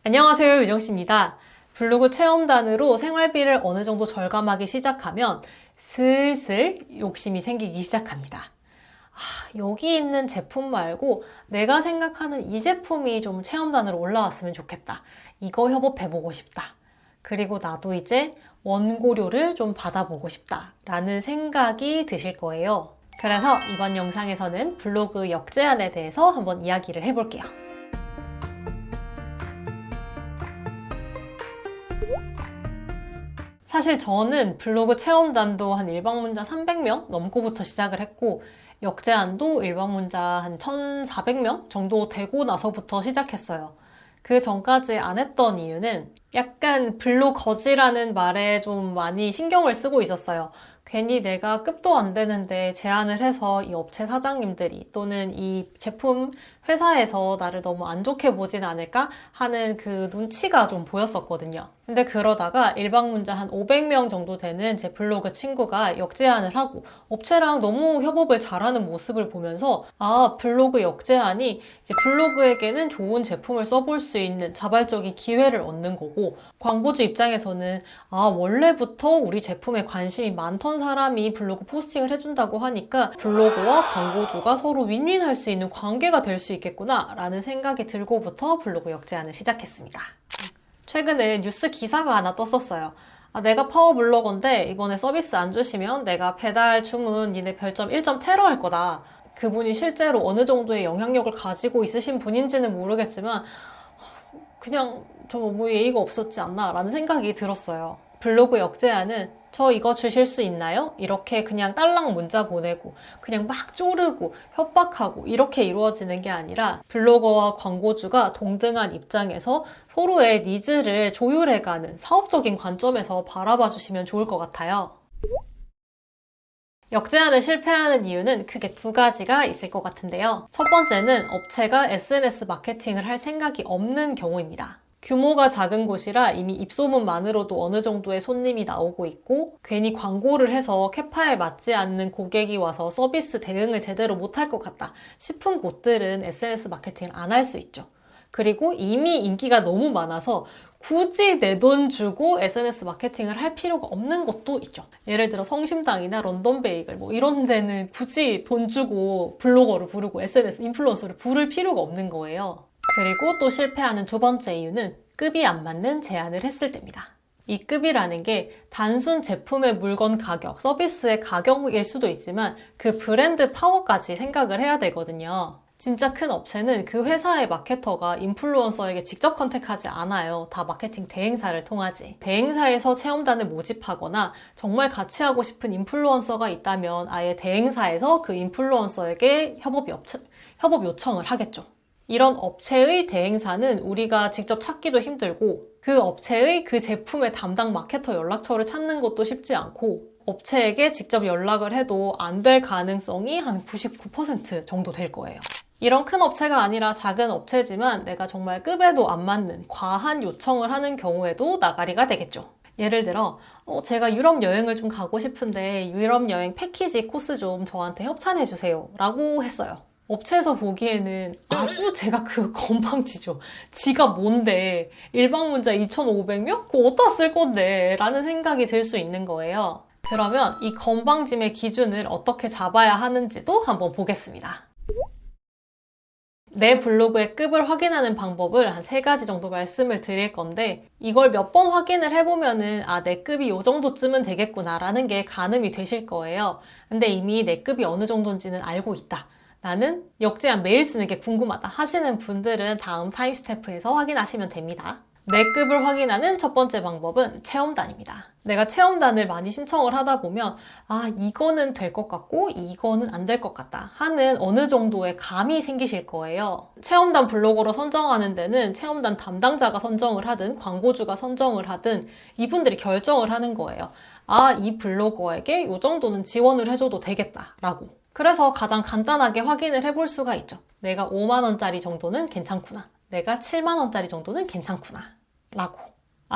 안녕하세요, 유정씨입니다. 블로그 체험단으로 생활비를 어느 정도 절감하기 시작하면 슬슬 욕심이 생기기 시작합니다. 여기 있는 제품 말고 내가 생각하는 이 제품이 좀 체험단으로 올라왔으면 좋겠다. 이거 협업해보고 싶다. 그리고 나도 이제 원고료를 좀 받아보고 싶다. 라는 생각이 드실 거예요. 그래서 이번 영상에서는 블로그 역제안에 대해서 한번 이야기를 해볼게요. 사실 저는 블로그 체험단도 한 일방문자 300명 넘고부터 시작을 했고, 역제안도 일방문자 한 1,400명 정도 되고 나서부터 시작했어요. 그 전까지 안 했던 이유는 약간 블로거지라는 말에 좀 많이 신경을 쓰고 있었어요. 괜히 내가 급도 안 되는데 제안을 해서 이 업체 사장님들이 또는 이 제품 회사에서 나를 너무 안 좋게 보진 않을까 하는 그 눈치가 좀 보였었거든요. 근데 그러다가 일방문자 한 500명 정도 되는 제 블로그 친구가 역제안을 하고 업체랑 너무 협업을 잘하는 모습을 보면서 블로그 역제안이 이제 블로그에게는 좋은 제품을 써볼 수 있는 자발적인 기회를 얻는 거고, 광고주 입장에서는 원래부터 우리 제품에 관심이 많던 사람이 블로그 포스팅을 해준다고 하니까 블로그와 광고주가 서로 윈윈할 수 있는 관계가 될 수 있겠구나 라는 생각이 들고부터 블로그 역제안을 시작했습니다. 최근에 뉴스 기사가 하나 떴었어요. 내가 파워블로거인데 이번에 서비스 안 주시면 내가 배달 주문 니네 별점 1점 테러할 거다. 그분이 실제로 어느 정도의 영향력을 가지고 있으신 분인지는 모르겠지만 그냥 좀 너무 예의가 없었지 않나 라는 생각이 들었어요. 블로그 역제안은 저 이거 주실 수 있나요? 이렇게 그냥 딸랑 문자 보내고 그냥 막 쪼르고 협박하고 이렇게 이루어지는 게 아니라 블로거와 광고주가 동등한 입장에서 서로의 니즈를 조율해가는 사업적인 관점에서 바라봐 주시면 좋을 것 같아요. 역제안을 실패하는 이유는 크게 두 가지가 있을 것 같은데요. 첫 번째는 업체가 SNS 마케팅을 할 생각이 없는 경우입니다. 규모가 작은 곳이라 이미 입소문만으로도 어느 정도의 손님이 나오고 있고, 괜히 광고를 해서 캐파에 맞지 않는 고객이 와서 서비스 대응을 제대로 못할 것 같다 싶은 곳들은 SNS 마케팅을 안 할 수 있죠. 그리고 이미 인기가 너무 많아서 굳이 내 돈 주고 SNS 마케팅을 할 필요가 없는 것도 있죠. 예를 들어 성심당이나 런던 베이글 이런 데는 굳이 돈 주고 블로거를 부르고 SNS 인플루언서를 부를 필요가 없는 거예요. 그리고 또 실패하는 두 번째 이유는 급이 안 맞는 제안을 했을 때입니다. 이 급이라는 게 단순 제품의 물건 가격, 서비스의 가격일 수도 있지만 그 브랜드 파워까지 생각을 해야 되거든요. 진짜 큰 업체는 그 회사의 마케터가 인플루언서에게 직접 컨택하지 않아요. 다 마케팅 대행사를 통하지. 대행사에서 체험단을 모집하거나 정말 같이 하고 싶은 인플루언서가 있다면 아예 대행사에서 그 인플루언서에게 협업 요청을 하겠죠. 이런 업체의 대행사는 우리가 직접 찾기도 힘들고, 그 업체의 그 제품의 담당 마케터 연락처를 찾는 것도 쉽지 않고, 업체에게 직접 연락을 해도 안 될 가능성이 한 99% 정도 될 거예요. 이런 큰 업체가 아니라 작은 업체지만 내가 정말 급에도 안 맞는 과한 요청을 하는 경우에도 나가리가 되겠죠. 예를 들어 제가 유럽 여행을 좀 가고 싶은데 유럽 여행 패키지 코스 좀 저한테 협찬해 주세요 라고 했어요. 업체에서 보기에는 아주 제가 그거 건방지죠. 지가 뭔데 일방문자 2,500명? 그거 어디다 쓸 건데? 라는 생각이 들 수 있는 거예요. 그러면 이 건방짐의 기준을 어떻게 잡아야 하는지도 한번 보겠습니다. 내 블로그의 급을 확인하는 방법을 한 3가지 정도 말씀을 드릴 건데, 이걸 몇 번 확인을 해보면은 내 급이 요 정도쯤은 되겠구나 라는 게 가늠이 되실 거예요. 근데 이미 내 급이 어느 정도인지는 알고 있다. 나는 역제안 매일 쓰는 게 궁금하다 하시는 분들은 다음 타임스탬프에서 확인하시면 됩니다. 내 급을 확인하는 첫 번째 방법은 체험단입니다. 내가 체험단을 많이 신청을 하다 보면 이거는 될 것 같고 이거는 안 될 것 같다 하는 어느 정도의 감이 생기실 거예요. 체험단 블로거로 선정하는 데는 체험단 담당자가 선정을 하든 광고주가 선정을 하든 이분들이 결정을 하는 거예요. 이 블로거에게 이 정도는 지원을 해줘도 되겠다라고. 그래서 가장 간단하게 확인을 해볼 수가 있죠. 내가 5만 원짜리 정도는 괜찮구나. 내가 7만 원짜리 정도는 괜찮구나. 라고.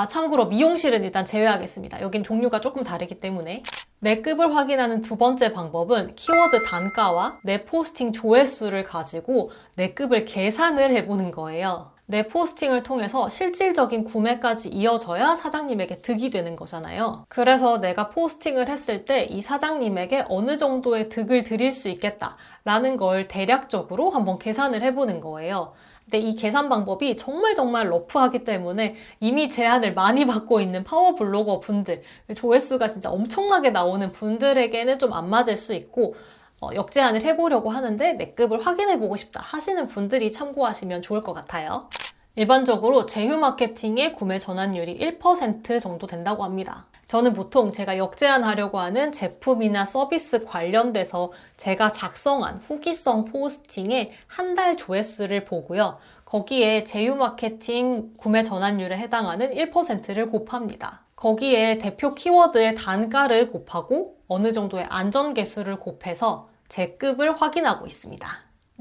참고로 미용실은 일단 제외하겠습니다. 여긴 종류가 조금 다르기 때문에. 내 급을 확인하는 두 번째 방법은 키워드 단가와 내 포스팅 조회수를 가지고 내 급을 계산을 해보는 거예요. 내 포스팅을 통해서 실질적인 구매까지 이어져야 사장님에게 득이 되는 거잖아요. 그래서 내가 포스팅을 했을 때 이 사장님에게 어느 정도의 득을 드릴 수 있겠다라는 걸 대략적으로 한번 계산을 해보는 거예요. 근데 이 계산 방법이 정말 러프하기 때문에 이미 제안을 많이 받고 있는 파워블로거 분들, 조회수가 진짜 엄청나게 나오는 분들에게는 좀 안 맞을 수 있고, 역제안을 해보려고 하는데 내 급을 확인해보고 싶다 하시는 분들이 참고하시면 좋을 것 같아요. 일반적으로 제휴 마케팅의 구매 전환율이 1% 정도 된다고 합니다. 저는 보통 제가 역제안하려고 하는 제품이나 서비스 관련돼서 제가 작성한 후기성 포스팅의 한 달 조회수를 보고요. 거기에 제휴 마케팅 구매 전환율에 해당하는 1%를 곱합니다. 거기에 대표 키워드의 단가를 곱하고 어느 정도의 안전계수를 곱해서 제 급을 확인하고 있습니다.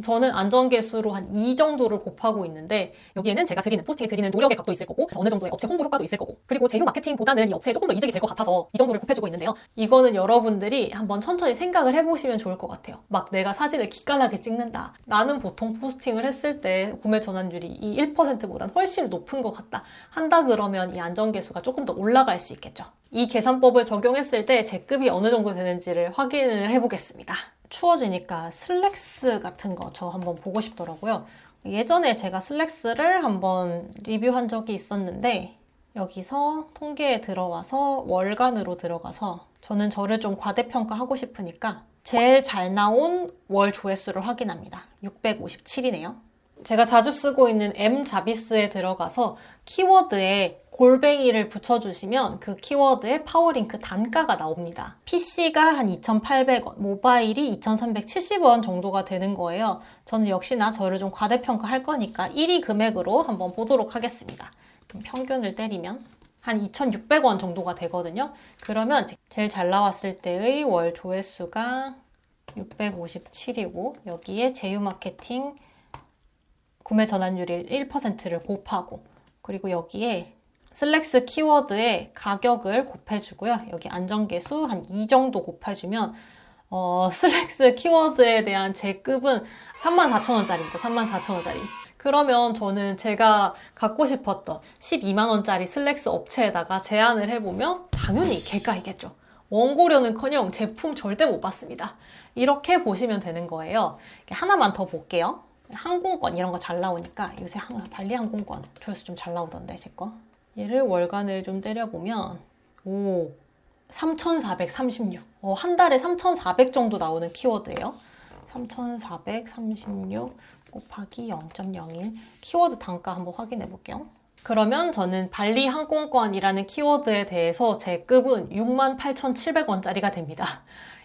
저는 안전계수로 한 2 정도를 곱하고 있는데 여기에는 제가 포스팅에 드리는 노력의 값도 있을 거고 어느 정도의 업체 홍보 효과도 있을 거고 그리고 제휴 마케팅보다는 이 업체에 조금 더 이득이 될 것 같아서 이 정도를 곱해주고 있는데요. 이거는 여러분들이 한번 천천히 생각을 해보시면 좋을 것 같아요. 막 내가 사진을 기깔나게 찍는다. 나는 보통 포스팅을 했을 때 구매 전환율이 이 1%보단 훨씬 높은 것 같다. 한다 그러면 이 안전계수가 조금 더 올라갈 수 있겠죠. 이 계산법을 적용했을 때 제 급이 어느 정도 되는지를 확인을 해보겠습니다. 추워지니까 슬랙스 같은 거 저 한번 보고 싶더라고요. 예전에 제가 슬랙스를 한번 리뷰한 적이 있었는데 여기서 통계에 들어와서 월간으로 들어가서 저는 저를 좀 과대평가하고 싶으니까 제일 잘 나온 월 조회수를 확인합니다. 657이네요. 제가 자주 쓰고 있는 M자비스에 들어가서 키워드에 골뱅이를 붙여주시면 그 키워드의 파워링크 단가가 나옵니다. PC가 한 2,800원, 모바일이 2,370원 정도가 되는 거예요. 저는 역시나 저를 좀 과대평가할 거니까 1위 금액으로 한번 보도록 하겠습이다. 그럼 평균을 때리면 한 2,600원 정도가 되거든요. 그러면 제일 잘 나왔을 때의 월 조회수가 657이고 여기에 제휴 마케팅 구매 전환율이 1%를 곱하고 그리고 여기에 슬랙스 키워드의 가격을 곱해주고요. 여기 안전계수 한 2 정도 곱해주면 슬랙스 키워드에 대한 제 급은 34,000원짜리입니다. 34,000원짜리. 그러면 저는 제가 갖고 싶었던 120,000원짜리 슬랙스 업체에다가 제안을 해보면 당연히 개가이겠죠. 원고료는커녕 제품 절대 못 받습니다. 이렇게 보시면 되는 거예요. 하나만 더 볼게요. 항공권 이런 거 잘 나오니까 요새 발리 항공권 조회수 좀 잘 나오던데 제 거. 얘를 월간을 좀 때려보면 3,436. 한 달에 3,400 정도 나오는 키워드예요. 3,436 곱하기 0.01 키워드 단가 한번 확인해 볼게요. 그러면 저는 발리 항공권이라는 키워드에 대해서 제 급은 68,700원짜리가 됩니다.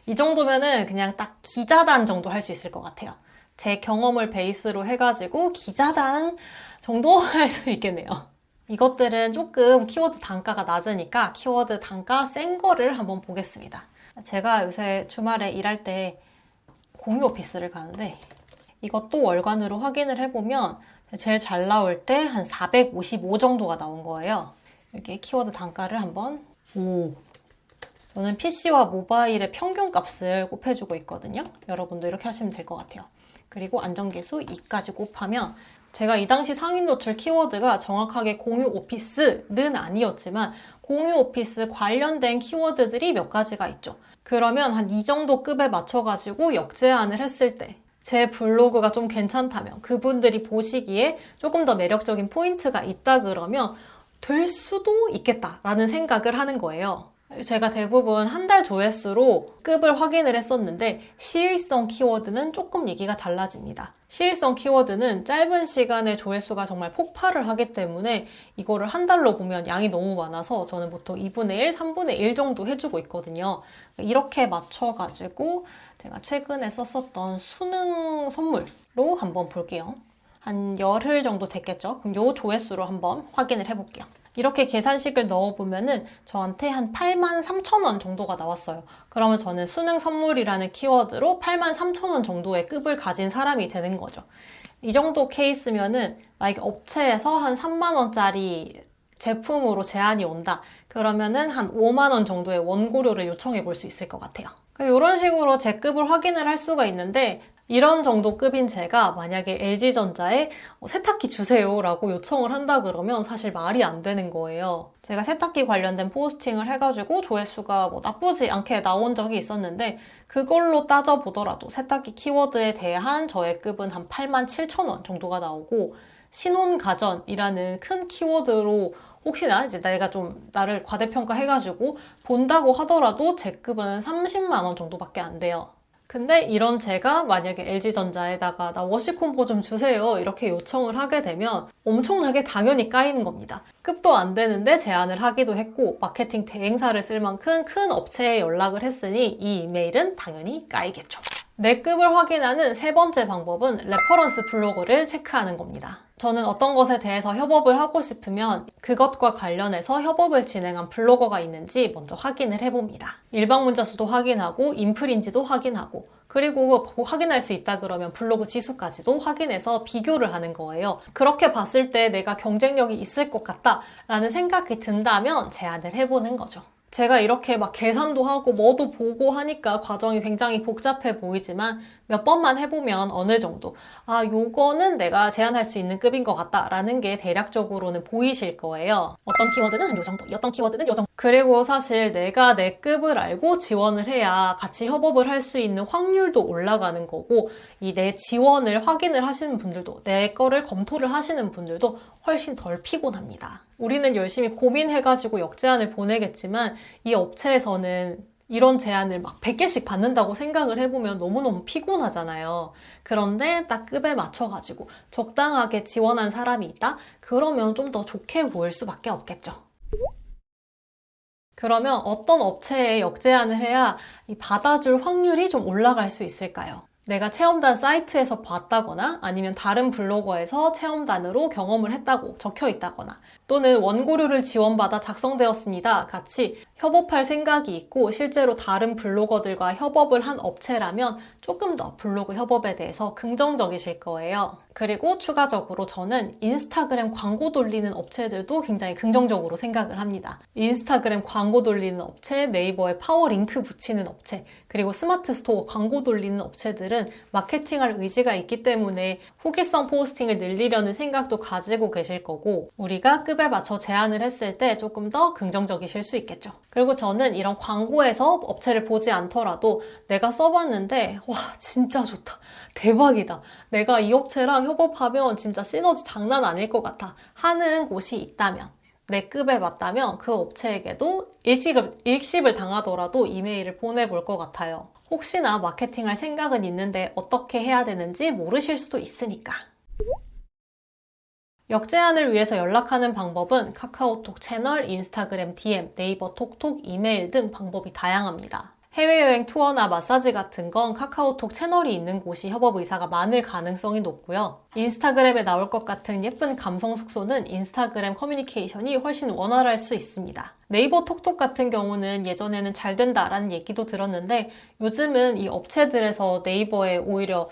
이 정도면은 그냥 딱 기자단 정도 할 수 있을 것 같아요. 제 경험을 베이스로 해가지고 기자단 정도 할 수 있겠네요. 이것들은 조금 키워드 단가가 낮으니까 키워드 단가 센 거를 한번 보겠습니다. 제가 요새 주말에 일할 때 공유 오피스를 가는데 이것도 월간으로 확인을 해보면 제일 잘 나올 때 한 455 정도가 나온 거예요. 여기 키워드 단가를 한번 저는 PC와 모바일의 평균 값을 곱해주고 있거든요. 여러분도 이렇게 하시면 될 것 같아요. 그리고 안전계수 2까지 곱하면 제가 이 당시 상위 노출 키워드가 정확하게 공유 오피스는 아니었지만 공유 오피스 관련된 키워드들이 몇 가지가 있죠. 그러면 한 이 정도 급에 맞춰가지고 역제안을 했을 때 제 블로그가 좀 괜찮다면 그분들이 보시기에 조금 더 매력적인 포인트가 있다 그러면 될 수도 있겠다라는 생각을 하는 거예요. 제가 대부분 한 달 조회수로 급을 확인을 했었는데 시의성 키워드는 조금 얘기가 달라집니다. 시의성 키워드는 짧은 시간에 조회수가 정말 폭발을 하기 때문에 이거를 한 달로 보면 양이 너무 많아서 저는 보통 2분의 1, 3분의 1 정도 해주고 있거든요. 이렇게 맞춰가지고 제가 최근에 썼었던 수능 선물로 한번 볼게요. 한 열흘 정도 됐겠죠? 그럼 요 조회수로 한번 확인을 해볼게요. 이렇게 계산식을 넣어보면은 저한테 한 83,000원 정도가 나왔어요. 그러면 저는 수능 선물이라는 키워드로 83,000원 정도의 급을 가진 사람이 되는 거죠. 이 정도 케이스면은 만약에 업체에서 한 3만원짜리 제품으로 제안이 온다. 그러면은 한 5만원 정도의 원고료를 요청해 볼 수 있을 것 같아요. 이런 식으로 제 급을 확인을 할 수가 있는데 이런 정도 급인 제가 만약에 LG전자에 세탁기 주세요 라고 요청을 한다 그러면 사실 말이 안 되는 거예요. 제가 세탁기 관련된 포스팅을 해가지고 조회수가 나쁘지 않게 나온 적이 있었는데 그걸로 따져보더라도 세탁기 키워드에 대한 저의 급은 한 87,000원 정도가 나오고 신혼가전이라는 큰 키워드로 혹시나 이제 내가 좀 나를 과대평가해가지고 본다고 하더라도 제 급은 30만 원 정도밖에 안 돼요. 근데 이런 제가 만약에 LG전자에다가 나 워시콤보 좀 주세요 이렇게 요청을 하게 되면 엄청나게 당연히 까이는 겁니다. 급도 안 되는데 제안을 하기도 했고 마케팅 대행사를 쓸 만큼 큰 업체에 연락을 했으니 이 이메일은 당연히 까이겠죠. 내 급을 확인하는 세 번째 방법은 레퍼런스 블로그를 체크하는 겁니다. 저는 어떤 것에 대해서 협업을 하고 싶으면 그것과 관련해서 협업을 진행한 블로거가 있는지 먼저 확인을 해봅니다. 일방 문자 수도 확인하고 인플인지도 확인하고 그리고 확인할 수 있다 그러면 블로그 지수까지도 확인해서 비교를 하는 거예요. 그렇게 봤을 때 내가 경쟁력이 있을 것 같다라는 생각이 든다면 제안을 해보는 거죠. 제가 이렇게 막 계산도 하고 뭐도 보고 하니까 과정이 굉장히 복잡해 보이지만 몇 번만 해보면 어느 정도 요거는 내가 제안할 수 있는 급인 것 같다라는 게 대략적으로는 보이실 거예요. 어떤 키워드는 요 정도, 어떤 키워드는 요 정도. 그리고 사실 내가 내 급을 알고 지원을 해야 같이 협업을 할 수 있는 확률도 올라가는 거고 이 내 지원을 확인을 하시는 분들도 내 거를 검토를 하시는 분들도 훨씬 덜 피곤합니다. 우리는 열심히 고민해가지고 역제안을 보내겠지만 이 업체에서는 이런 제안을 막 100개씩 받는다고 생각을 해보면 너무너무 피곤하잖아요. 그런데 딱 급에 맞춰가지고 적당하게 지원한 사람이 있다? 그러면 좀 더 좋게 보일 수밖에 없겠죠. 그러면 어떤 업체에 역제안을 해야 이 받아줄 확률이 좀 올라갈 수 있을까요? 내가 체험단 사이트에서 봤다거나 아니면 다른 블로거에서 체험단으로 경험을 했다고 적혀 있다거나 또는 원고료를 지원받아 작성되었습니다. 같이 협업할 생각이 있고 실제로 다른 블로거들과 협업을 한 업체라면 조금 더 블로그 협업에 대해서 긍정적이실 거예요. 그리고 추가적으로 저는 인스타그램 광고 돌리는 업체들도 굉장히 긍정적으로 생각을 합니다. 인스타그램 광고 돌리는 업체, 네이버에 파워 링크 붙이는 업체, 그리고 스마트 스토어 광고 돌리는 업체들은 마케팅할 의지가 있기 때문에 후기성 포스팅을 늘리려는 생각도 가지고 계실 거고 우리가 급에 맞춰 제안을 했을 때 조금 더 긍정적이실 수 있겠죠. 그리고 저는 이런 광고에서 업체를 보지 않더라도 내가 써봤는데 와 진짜 좋다. 대박이다. 내가 이 업체랑 협업하면 진짜 시너지 장난 아닐 것 같아 하는 곳이 있다면 내 급에 맞다면 그 업체에게도 일십을 당하더라도 이메일을 보내볼 것 같아요. 혹시나 마케팅할 생각은 있는데 어떻게 해야 되는지 모르실 수도 있으니까. 역제안을 위해서 연락하는 방법은 카카오톡 채널, 인스타그램 DM, 네이버 톡톡, 이메일 등 방법이 다양합니다. 해외여행 투어나 마사지 같은 건 카카오톡 채널이 있는 곳이 협업 의사가 많을 가능성이 높고요. 인스타그램에 나올 것 같은 예쁜 감성 숙소는 인스타그램 커뮤니케이션이 훨씬 원활할 수 있습니다. 네이버 톡톡 같은 경우는 예전에는 잘 된다라는 얘기도 들었는데 요즘은 이 업체들에서 네이버에 오히려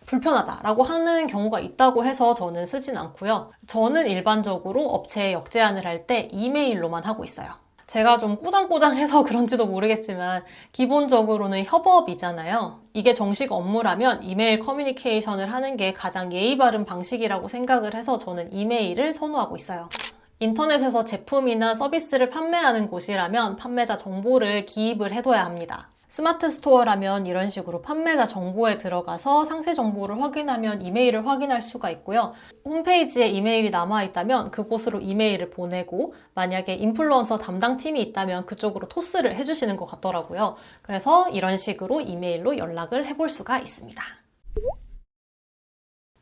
불편하다라고 하는 경우가 있다고 해서 저는 쓰진 않고요. 저는 일반적으로 업체에 역제안을 할 때 이메일로만 하고 있어요. 제가 좀 꼬장꼬장해서 그런지도 모르겠지만 기본적으로는 협업이잖아요. 이게 정식 업무라면 이메일 커뮤니케이션을 하는 게 가장 예의 바른 방식이라고 생각을 해서 저는 이메일을 선호하고 있어요. 인터넷에서 제품이나 서비스를 판매하는 곳이라면 판매자 정보를 기입을 해둬야 합니다. 스마트 스토어라면 이런 식으로 판매자 정보에 들어가서 상세 정보를 확인하면 이메일을 확인할 수가 있고요. 홈페이지에 이메일이 남아있다면 그곳으로 이메일을 보내고 만약에 인플루언서 담당팀이 있다면 그쪽으로 토스를 해주시는 것 같더라고요. 그래서 이런 식으로 이메일로 연락을 해볼 수가 있습니다.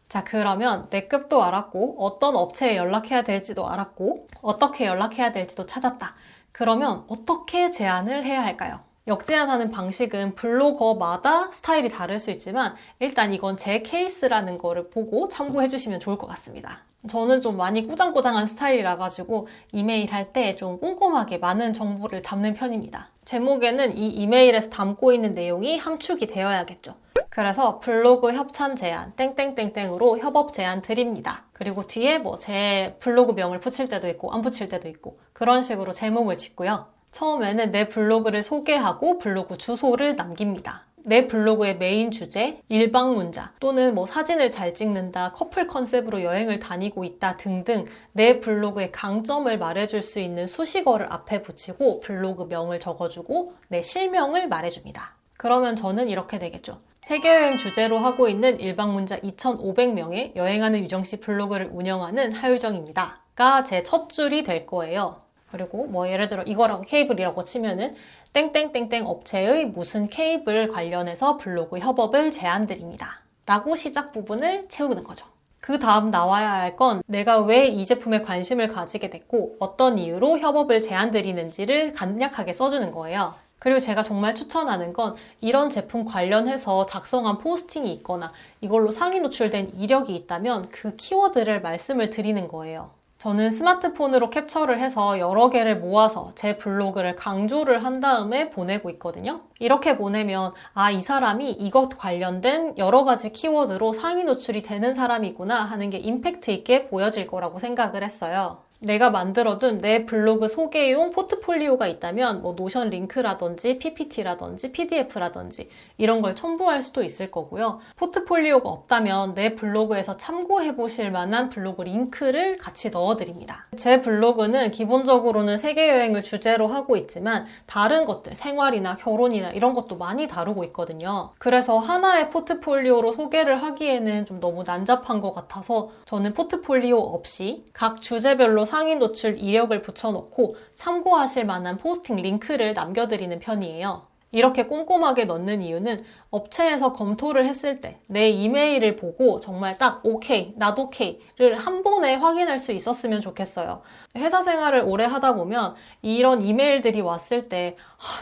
자, 그러면 내 급도 알았고 어떤 업체에 연락해야 될지도 알았고 어떻게 연락해야 될지도 찾았다. 그러면 어떻게 제안을 해야 할까요? 역제안하는 방식은 블로거마다 스타일이 다를 수 있지만 일단 이건 제 케이스라는 거를 보고 참고해 주시면 좋을 것 같습니다. 저는 좀 많이 꾸장꾸장한 스타일이라 가지고 이메일 할 때 좀 꼼꼼하게 많은 정보를 담는 편입니다. 제목에는 이 이메일에서 담고 있는 내용이 함축이 되어야겠죠. 그래서 블로그 협찬 제안 땡땡땡땡으로 협업 제안 드립니다. 그리고 뒤에 뭐 제 블로그 명을 붙일 때도 있고 안 붙일 때도 있고 그런 식으로 제목을 짓고요. 처음에는 내 블로그를 소개하고 블로그 주소를 남깁니다. 내 블로그의 메인 주제, 일방 문자, 또는 뭐 사진을 잘 찍는다, 커플 컨셉으로 여행을 다니고 있다 등등 내 블로그의 강점을 말해줄 수 있는 수식어를 앞에 붙이고 블로그명을 적어주고 내 실명을 말해줍니다. 그러면 저는 이렇게 되겠죠. 세계여행 주제로 하고 있는 일방 문자 2,500명의 여행하는 유정씨 블로그를 운영하는 하유정입니다. 가 제 첫 줄이 될 거예요. 그리고 뭐 예를 들어 이거라고 케이블이라고 치면은 땡땡땡땡 업체의 무슨 케이블 관련해서 블로그 협업을 제안드립니다. 라고 시작 부분을 채우는 거죠. 그 다음 나와야 할 건 내가 왜 이 제품에 관심을 가지게 됐고 어떤 이유로 협업을 제안드리는지를 간략하게 써주는 거예요. 그리고 제가 정말 추천하는 건 이런 제품 관련해서 작성한 포스팅이 있거나 이걸로 상위 노출된 이력이 있다면 그 키워드를 말씀을 드리는 거예요. 저는 스마트폰으로 캡처를 해서 여러 개를 모아서 제 블로그를 강조를 한 다음에 보내고 있거든요. 이렇게 보내면 이 사람이 이것 관련된 여러 가지 키워드로 상위 노출이 되는 사람이구나 하는 게 임팩트 있게 보여질 거라고 생각을 했어요. 내가 만들어둔 내 블로그 소개용 포트폴리오가 있다면 뭐 노션 링크라든지 PPT라든지 PDF라든지 이런 걸 첨부할 수도 있을 거고요. 포트폴리오가 없다면 내 블로그에서 참고해 보실 만한 블로그 링크를 같이 넣어드립니다. 제 블로그는 기본적으로는 세계여행을 주제로 하고 있지만 다른 것들, 생활이나 결혼이나 이런 것도 많이 다루고 있거든요. 그래서 하나의 포트폴리오로 소개를 하기에는 좀 너무 난잡한 것 같아서 저는 포트폴리오 없이 각 주제별로 상위 노출 이력을 붙여놓고 참고하실 만한 포스팅 링크를 남겨드리는 편이에요. 이렇게 꼼꼼하게 넣는 이유는 업체에서 검토를 했을 때 내 이메일을 보고 정말 딱 오케이, 나도 오케이를 한 번에 확인할 수 있었으면 좋겠어요. 회사 생활을 오래 하다 보면 이런 이메일들이 왔을 때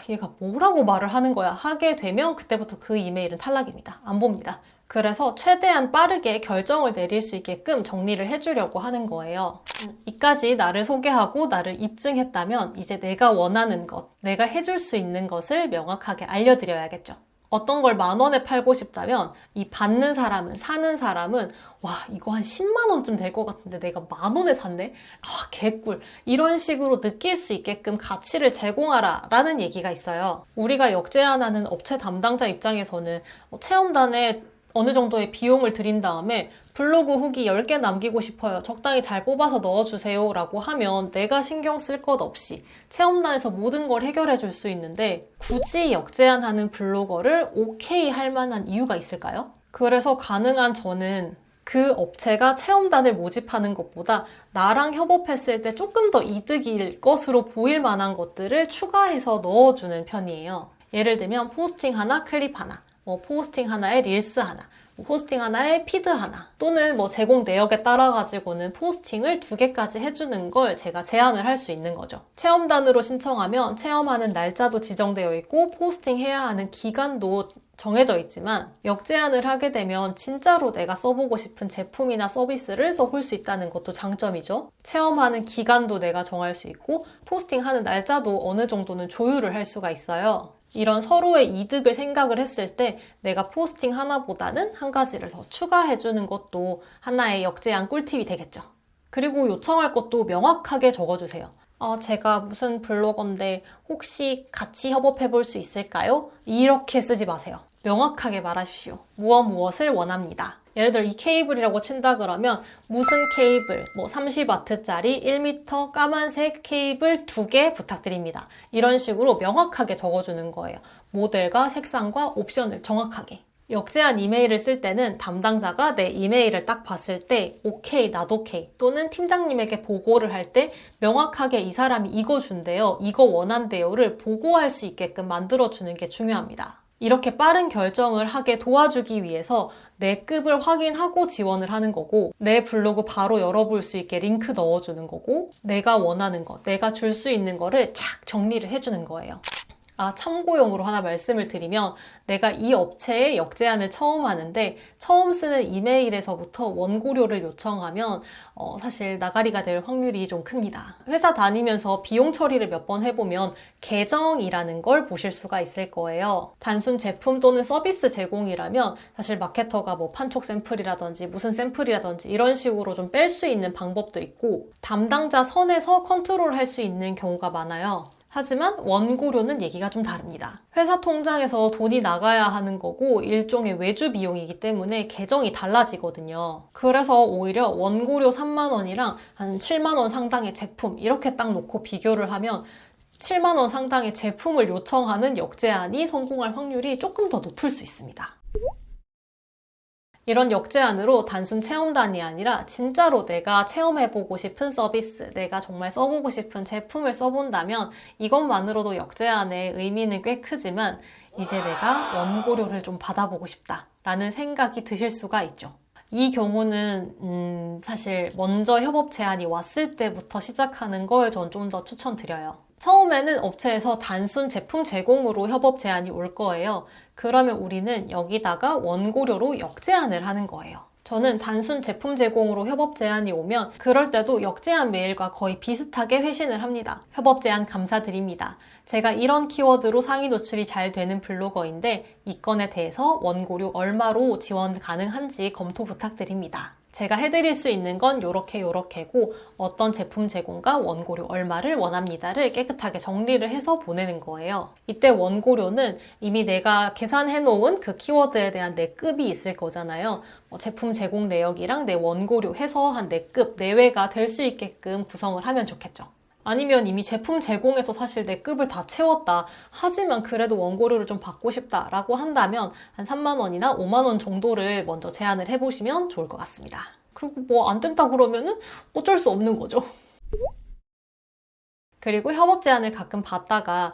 얘가 뭐라고 말을 하는 거야 하게 되면 그때부터 그 이메일은 탈락입니다. 안 봅니다. 그래서 최대한 빠르게 결정을 내릴 수 있게끔 정리를 해주려고 하는 거예요. 이까지 나를 소개하고 나를 입증했다면 이제 내가 원하는 것, 내가 해줄 수 있는 것을 명확하게 알려드려야겠죠. 어떤 걸 10,000원에 팔고 싶다면 이 받는 사람은, 사는 사람은 와 이거 한 10만 원쯤 될 것 같은데 내가 10,000원에 샀네? 개꿀. 이런 식으로 느낄 수 있게끔 가치를 제공하라 라는 얘기가 있어요. 우리가 역제안하는 업체 담당자 입장에서는 체험단에 어느 정도의 비용을 들인 다음에 블로그 후기 10개 남기고 싶어요. 적당히 잘 뽑아서 넣어주세요. 라고 하면 내가 신경 쓸 것 없이 체험단에서 모든 걸 해결해 줄 수 있는데 굳이 역제안하는 블로거를 오케이 할 만한 이유가 있을까요? 그래서 가능한 저는 그 업체가 체험단을 모집하는 것보다 나랑 협업했을 때 조금 더 이득일 것으로 보일 만한 것들을 추가해서 넣어주는 편이에요. 예를 들면 포스팅 하나, 클립 하나. 포스팅 하나에 릴스 하나, 포스팅 하나에 피드 하나, 또는 제공 내역에 따라 가지고는 포스팅을 2개까지 해주는 걸 제가 제안을 할 수 있는 거죠. 체험단으로 신청하면 체험하는 날짜도 지정되어 있고 포스팅해야 하는 기간도 정해져 있지만 역제안을 하게 되면 진짜로 내가 써보고 싶은 제품이나 서비스를 써볼 수 있다는 것도 장점이죠. 체험하는 기간도 내가 정할 수 있고 포스팅하는 날짜도 어느 정도는 조율을 할 수가 있어요. 이런 서로의 이득을 생각을 했을 때 내가 포스팅 하나보다는 한 가지를 더 추가해주는 것도 하나의 역제안 꿀팁이 되겠죠. 그리고 요청할 것도 명확하게 적어주세요. 제가 무슨 블로거인데 혹시 같이 협업해볼 수 있을까요? 이렇게 쓰지 마세요. 명확하게 말하십시오. 무엇을 원합니다. 예를 들어 이 케이블이라고 친다 그러면 무슨 케이블, 30W짜리 1m 까만색 케이블 2개 부탁드립니다. 이런 식으로 명확하게 적어주는 거예요. 모델과 색상과 옵션을 정확하게. 역제안 이메일을 쓸 때는 담당자가 내 이메일을 딱 봤을 때 오케이, 나도 오케이 또는 팀장님에게 보고를 할 때 명확하게 이 사람이 이거 준대요, 이거 원한대요를 보고할 수 있게끔 만들어주는 게 중요합니다. 이렇게 빠른 결정을 하게 도와주기 위해서 내 급을 확인하고 지원을 하는 거고 내 블로그 바로 열어볼 수 있게 링크 넣어주는 거고 내가 원하는 것, 내가 줄 수 있는 거를 착 정리를 해주는 거예요. 참고용으로 하나 말씀을 드리면 내가 이 업체에 역제안을 처음 하는데 처음 쓰는 이메일에서부터 원고료를 요청하면 사실 나가리가 될 확률이 좀 큽니다. 회사 다니면서 비용 처리를 몇 번 해보면 계정이라는 걸 보실 수가 있을 거예요. 단순 제품 또는 서비스 제공이라면 사실 마케터가 판촉 샘플이라든지 무슨 샘플이라든지 이런 식으로 좀 뺄 수 있는 방법도 있고 담당자 선에서 컨트롤 할 수 있는 경우가 많아요. 하지만 원고료는 얘기가 좀 다릅니다. 회사 통장에서 돈이 나가야 하는 거고 일종의 외주 비용이기 때문에 계정이 달라지거든요. 그래서 오히려 원고료 3만 원이랑 한 7만 원 상당의 제품 이렇게 딱 놓고 비교를 하면 7만 원 상당의 제품을 요청하는 역제안이 성공할 확률이 조금 더 높을 수 있습니다. 이런 역제안으로 단순 체험단이 아니라 진짜로 내가 체험해보고 싶은 서비스, 내가 정말 써보고 싶은 제품을 써본다면 이것만으로도 역제안의 의미는 꽤 크지만 이제 내가 원고료를 좀 받아보고 싶다라는 생각이 드실 수가 있죠. 이 경우는 사실 먼저 협업 제안이 왔을 때부터 시작하는 걸 전 좀 더 추천드려요. 처음에는 업체에서 단순 제품 제공으로 협업 제안이 올 거예요. 그러면 우리는 여기다가 원고료로 역제안을 하는 거예요. 저는 단순 제품 제공으로 협업 제안이 오면 그럴 때도 역제안 메일과 거의 비슷하게 회신을 합니다. 협업 제안 감사드립니다. 제가 이런 키워드로 상위 노출이 잘 되는 블로거인데 이 건에 대해서 원고료 얼마로 지원 가능한지 검토 부탁드립니다. 제가 해드릴 수 있는 건 요렇게고 어떤 제품 제공과 원고료 얼마를 원합니다를 깨끗하게 정리를 해서 보내는 거예요. 이때 원고료는 이미 내가 계산해 놓은 그 키워드에 대한 내 급이 있을 거잖아요. 제품 제공 내역이랑 내 원고료 해서 한 내 급 내외가 될 수 있게끔 구성을 하면 좋겠죠. 아니면 이미 제품 제공에서 사실 내 급을 다 채웠다. 하지만 그래도 원고료를 좀 받고 싶다라고 한다면 한 3만 원이나 5만 원 정도를 먼저 제안을 해보시면 좋을 것 같습니다. 그리고 뭐 안 된다 그러면은 어쩔 수 없는 거죠. 그리고 협업 제안을 가끔 받다가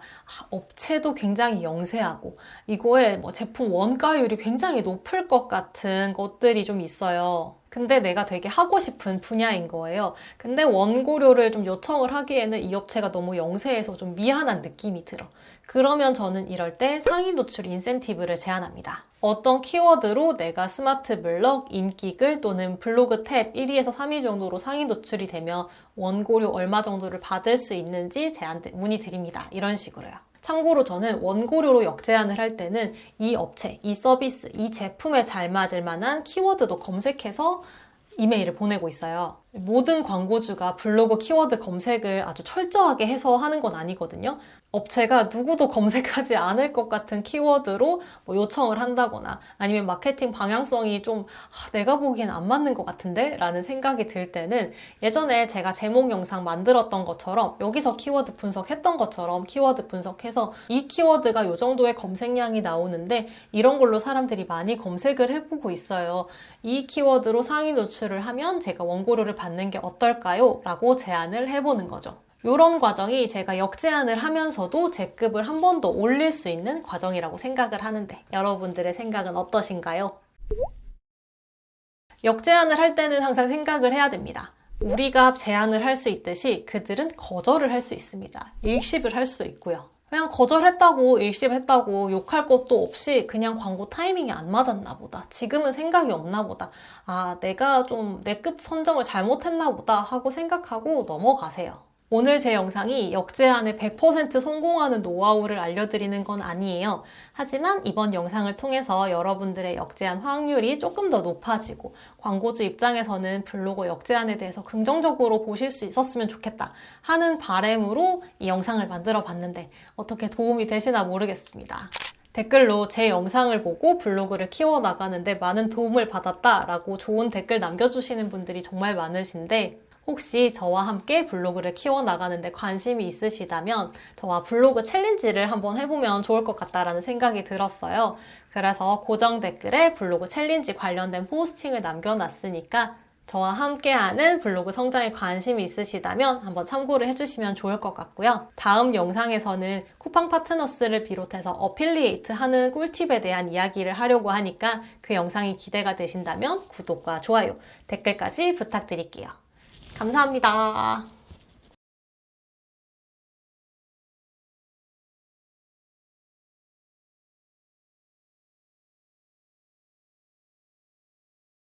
업체도 굉장히 영세하고 이거에 제품 원가율이 굉장히 높을 것 같은 것들이 좀 있어요. 근데 내가 되게 하고 싶은 분야인 거예요. 근데 원고료를 좀 요청을 하기에는 이 업체가 너무 영세해서 좀 미안한 느낌이 들어. 그러면 저는 이럴 때 상위 노출 인센티브를 제안합니다. 어떤 키워드로 내가 스마트 블럭, 인기글 또는 블로그 탭 1위에서 3위 정도로 상위 노출이 되면 원고료 얼마 정도를 받을 수 있는지 문의드립니다. 이런 식으로요. 참고로 저는 원고료로 역제안을 할 때는 이 업체, 이 서비스, 이 제품에 잘 맞을 만한 키워드도 검색해서 이메일을 보내고 있어요. 모든 광고주가 블로그 키워드 검색을 아주 철저하게 해서 하는 건 아니거든요. 업체가 누구도 검색하지 않을 것 같은 키워드로 요청을 한다거나 아니면 마케팅 방향성이 좀 내가 보기엔 안 맞는 것 같은데? 라는 생각이 들 때는 예전에 제가 제목 영상 만들었던 것처럼 여기서 키워드 분석했던 것처럼 키워드 분석해서 이 키워드가 이 정도의 검색량이 나오는데 이런 걸로 사람들이 많이 검색을 해보고 있어요. 이 키워드로 상위 노출을 하면 제가 원고료를 받는 게 어떨까요? 라고 제안을 해보는 거죠. 이런 과정이 제가 역제안을 하면서도 제 급을 한 번 더 올릴 수 있는 과정이라고 생각을 하는데 여러분들의 생각은 어떠신가요? 역제안을 할 때는 항상 생각을 해야 됩니다. 우리가 제안을 할 수 있듯이 그들은 거절을 할 수 있습니다. 일십을 할 수도 있고요. 그냥 거절했다고 일십했다고 욕할 것도 없이 그냥 광고 타이밍이 안 맞았나 보다. 지금은 생각이 없나 보다. 내가 좀 내 급 선정을 잘못했나 보다 하고 생각하고 넘어가세요. 오늘 제 영상이 역제안에 100% 성공하는 노하우를 알려드리는 건 아니에요. 하지만 이번 영상을 통해서 여러분들의 역제안 확률이 조금 더 높아지고 광고주 입장에서는 블로그 역제안에 대해서 긍정적으로 보실 수 있었으면 좋겠다 하는 바람으로 이 영상을 만들어 봤는데 어떻게 도움이 되시나 모르겠습니다. 댓글로 제 영상을 보고 블로그를 키워나가는데 많은 도움을 받았다라고 좋은 댓글 남겨주시는 분들이 정말 많으신데 혹시 저와 함께 블로그를 키워나가는데 관심이 있으시다면 저와 블로그 챌린지를 한번 해보면 좋을 것 같다라는 생각이 들었어요. 그래서 고정 댓글에 블로그 챌린지 관련된 포스팅을 남겨놨으니까 저와 함께하는 블로그 성장에 관심이 있으시다면 한번 참고를 해주시면 좋을 것 같고요. 다음 영상에서는 쿠팡 파트너스를 비롯해서 어필리에이트 하는 꿀팁에 대한 이야기를 하려고 하니까 그 영상이 기대가 되신다면 구독과 좋아요, 댓글까지 부탁드릴게요. 감사합니다.